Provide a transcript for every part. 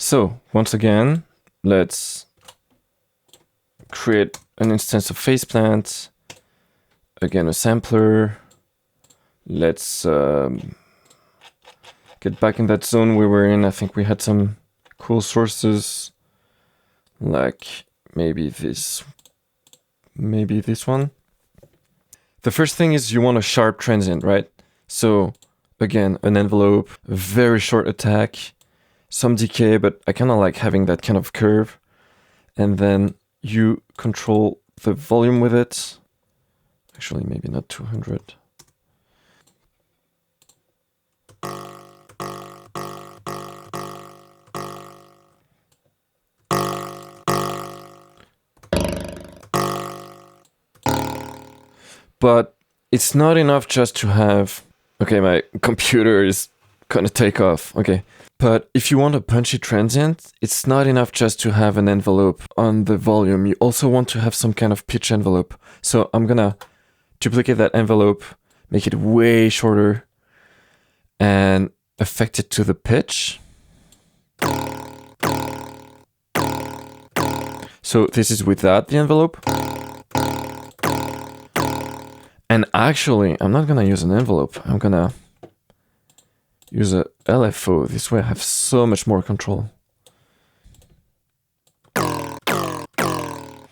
So once again, let's create an instance of faceplant. Again, a sampler. Let's get back in that zone we were in. I think we had some cool sources, like maybe this one. The first thing is you want a sharp transient, right? So again, an envelope, a very short attack, some decay, but I kind of like having that kind of curve. And then you control the volume with it. Actually, maybe not 200. But it's not enough just to have... Okay, my computer is gonna take off. Okay. But if you want a punchy transient, it's not enough just to have an envelope on the volume. You also want to have some kind of pitch envelope. So I'm gonna duplicate that envelope, make it way shorter, and affect it to the pitch. So this is without the envelope. And actually, I'm not gonna use an envelope. I'm gonna use a LFO. This way I have so much more control.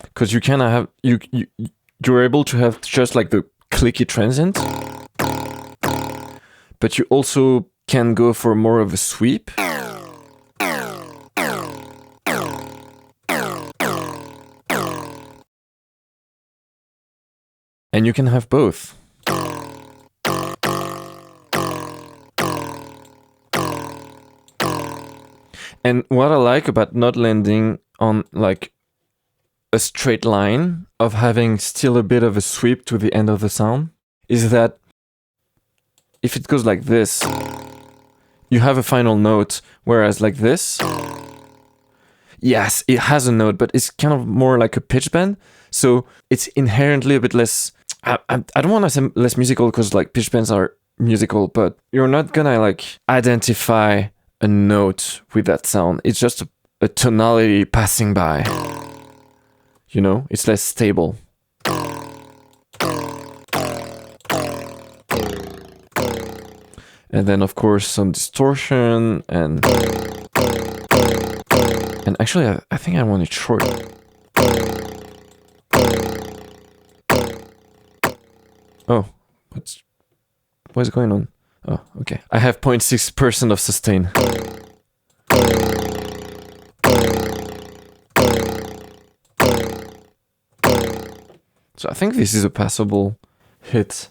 Because you can have you're able to have just like the clicky transient, but you also can go for more of a sweep. And you can have both. And what I like about not landing on like a straight line, of having still a bit of a sweep to the end of the sound, is that if it goes like this, you have a final note, whereas like this, yes, it has a note, but it's kind of more like a pitch bend, so it's inherently a bit less... I don't want to say less musical, because like pitch bends are musical, but you're not gonna like identify a note with that sound. It's just a tonality passing by. You know, it's less stable. And then of course some distortion and actually I think I want it short. Oh, what is going on? Oh, okay. I have 0.6% of sustain. So I think this is a passable hit.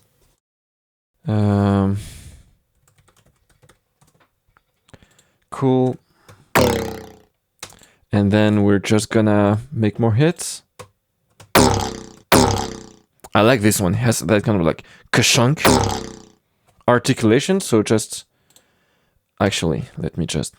Cool. And then we're just gonna make more hits. I like this one. It has that kind of like ka-shunk articulation. So just... Actually, let me just...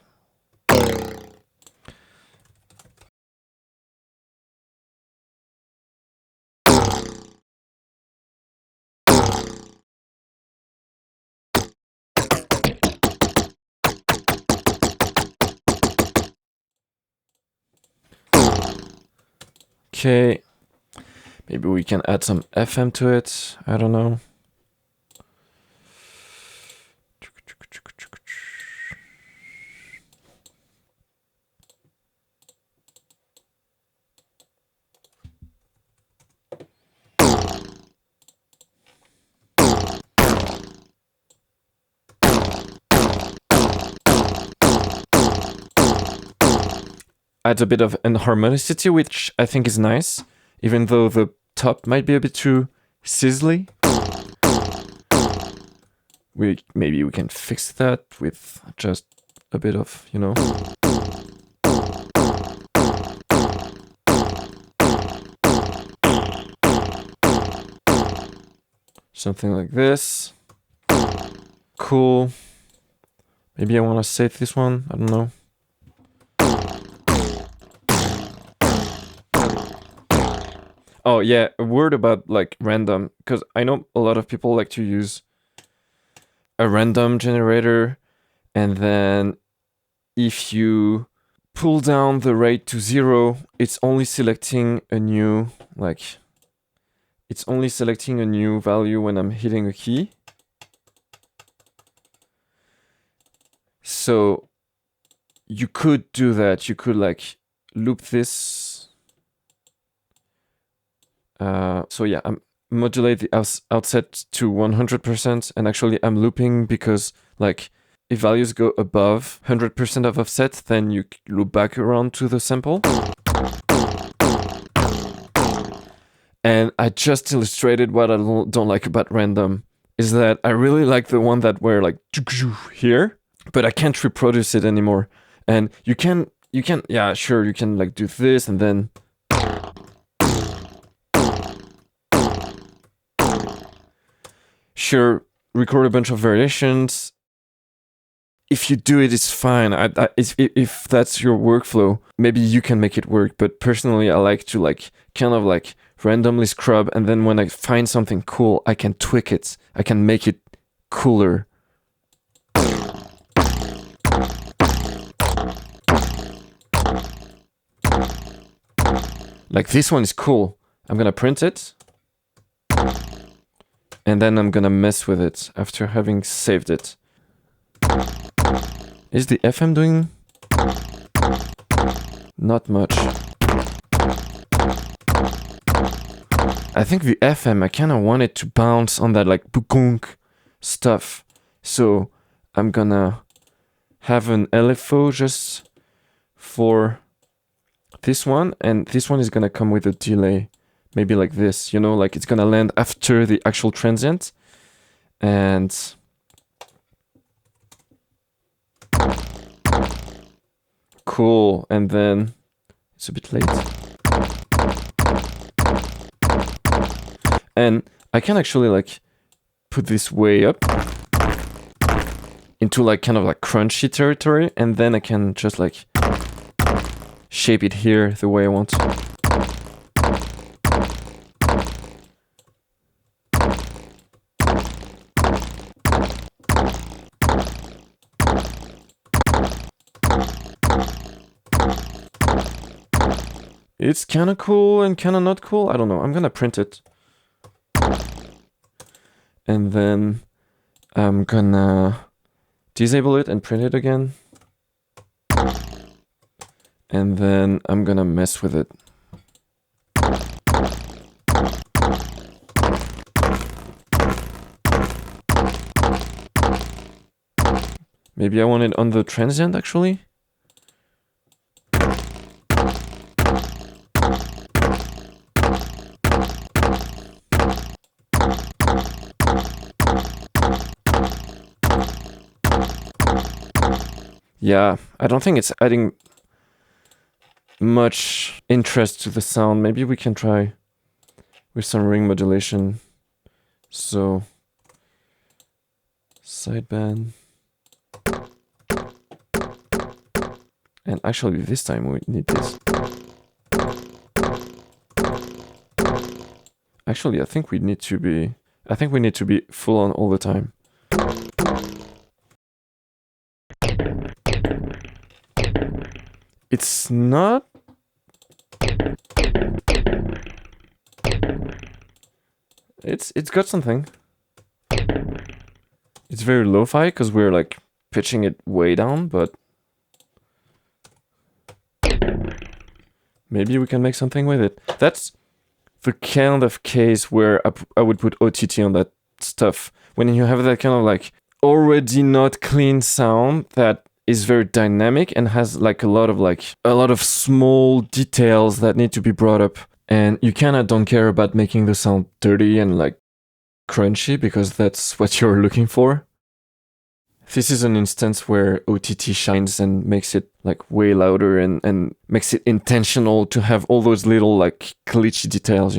Okay. Maybe we can add some FM to it. I don't know. Adds a bit of inharmonicity, which I think is nice, even though the top might be a bit too sizzly. Maybe we can fix that with just a bit of, you know. Something like this. Cool. Maybe I want to save this one. I don't know. Oh yeah, a word about like random, because I know a lot of people like to use a random generator, and then if you pull down the rate to 0, it's only selecting a new, it's only selecting a new value when I'm hitting a key. So you could do that. You could loop this. So yeah, I'm modulate the outset to 100%, and actually I'm looping because if values go above 100% of offset, then you loop back around to the sample. And I just illustrated what I don't like about random, is that I really like the one that were here, but I can't reproduce it anymore. And you can, yeah, sure, you can do this and then sure, record a bunch of variations. If you do it, it's fine. If that's your workflow, maybe you can make it work. But personally, I like to kind of randomly scrub, and then when I find something cool, I can tweak it. I can make it cooler. Like this one is cool. I'm gonna print it. And then I'm gonna mess with it after having saved it. Is the FM doing? Not much. I think the FM, I kind of want it to bounce on that bukunk stuff. So I'm gonna have an LFO just for this one, and this one is gonna come with a delay. Maybe like this, it's gonna land after the actual transient. And cool, and then it's a bit late. And I can actually put this way up into kind of crunchy territory, and then I can just shape it here the way I want. It's kind of cool and kind of not cool. I don't know. I'm gonna print it. And then I'm gonna disable it and print it again. And then I'm gonna mess with it. Maybe I want it on the transient actually. Yeah, I don't think it's adding much interest to the sound. Maybe we can try with some ring modulation. So, sideband. And actually this time we need this. Actually, I think we need to be full on all the time. It's not. It's got something. It's very lo-fi because we're pitching it way down, but maybe we can make something with it. That's the kind of case where I would put OTT on that stuff. When you have that kind of already not clean sound that is very dynamic and has a lot of small details that need to be brought up, and you kind of don't care about making the sound dirty and crunchy because that's what you're looking for. This is an instance where OTT shines and makes it way louder and makes it intentional to have all those little glitchy details,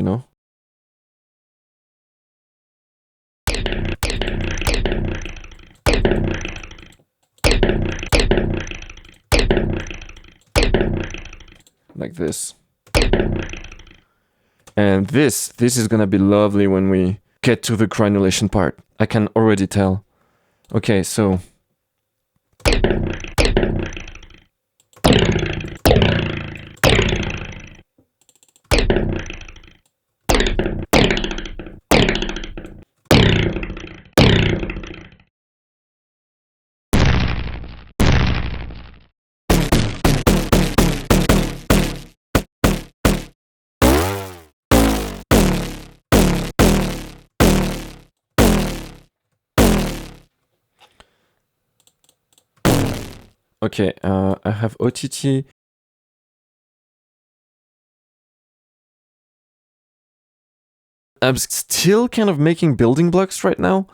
Like this. And this is gonna be lovely when we get to the granulation part. I can already tell. Okay, so Okay, I have OTT. I'm still kind of making building blocks right now.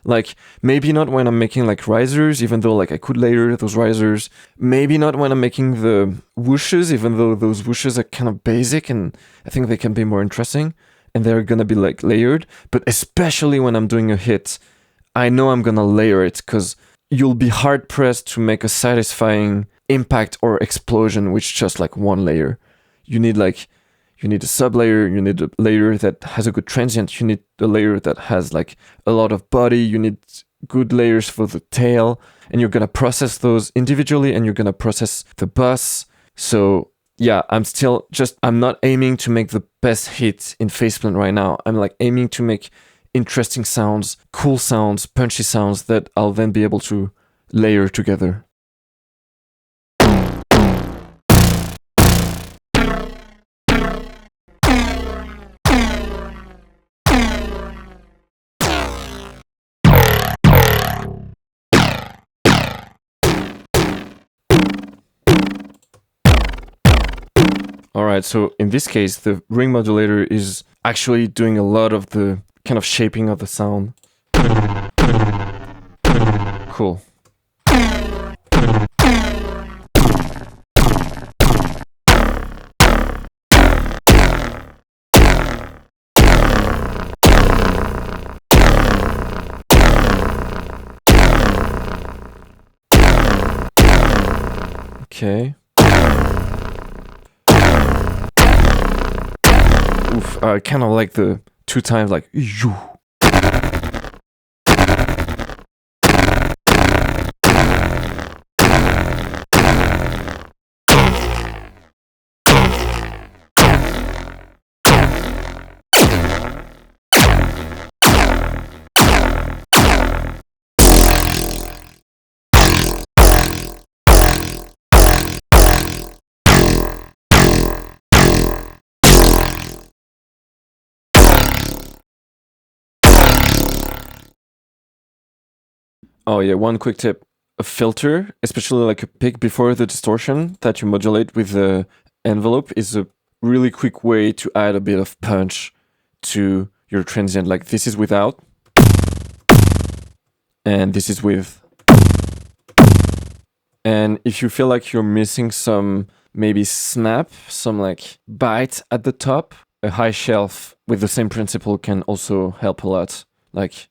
Like, maybe not when I'm making like risers, even though like I could layer those risers. Maybe not when I'm making the whooshes, even though those whooshes are kind of basic and I think they can be more interesting and they're gonna be like layered. But especially when I'm doing a hit, I know I'm gonna layer it because you'll be hard pressed to make a satisfying impact or explosion with just like one layer. You need like you need a sublayer, you need a layer that has a good transient, you need a layer that has like a lot of body, you need good layers for the tail, and you're gonna process those individually and you're gonna process the bus. So yeah, I'm not aiming to make the best hit in faceplant right now. I'm like aiming to make interesting sounds, cool sounds, punchy sounds that I'll then be able to layer together. All right, so in this case, the ring modulator is actually doing a lot of the kind of shaping of the sound. Cool. Okay. Oof, I kind of like the 2 times like you. Oh yeah, one quick tip. A filter, especially like a pick before the distortion that you modulate with the envelope is a really quick way to add a bit of punch to your transient. Like this is without, and this is with. And if you feel like you're missing some maybe snap, some like bite at the top, a high shelf with the same principle can also help a lot. Like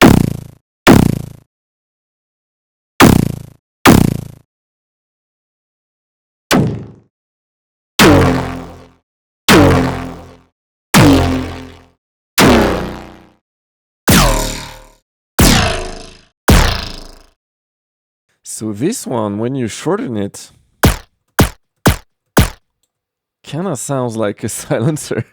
so this one, when you shorten it, kind of sounds like a silencer.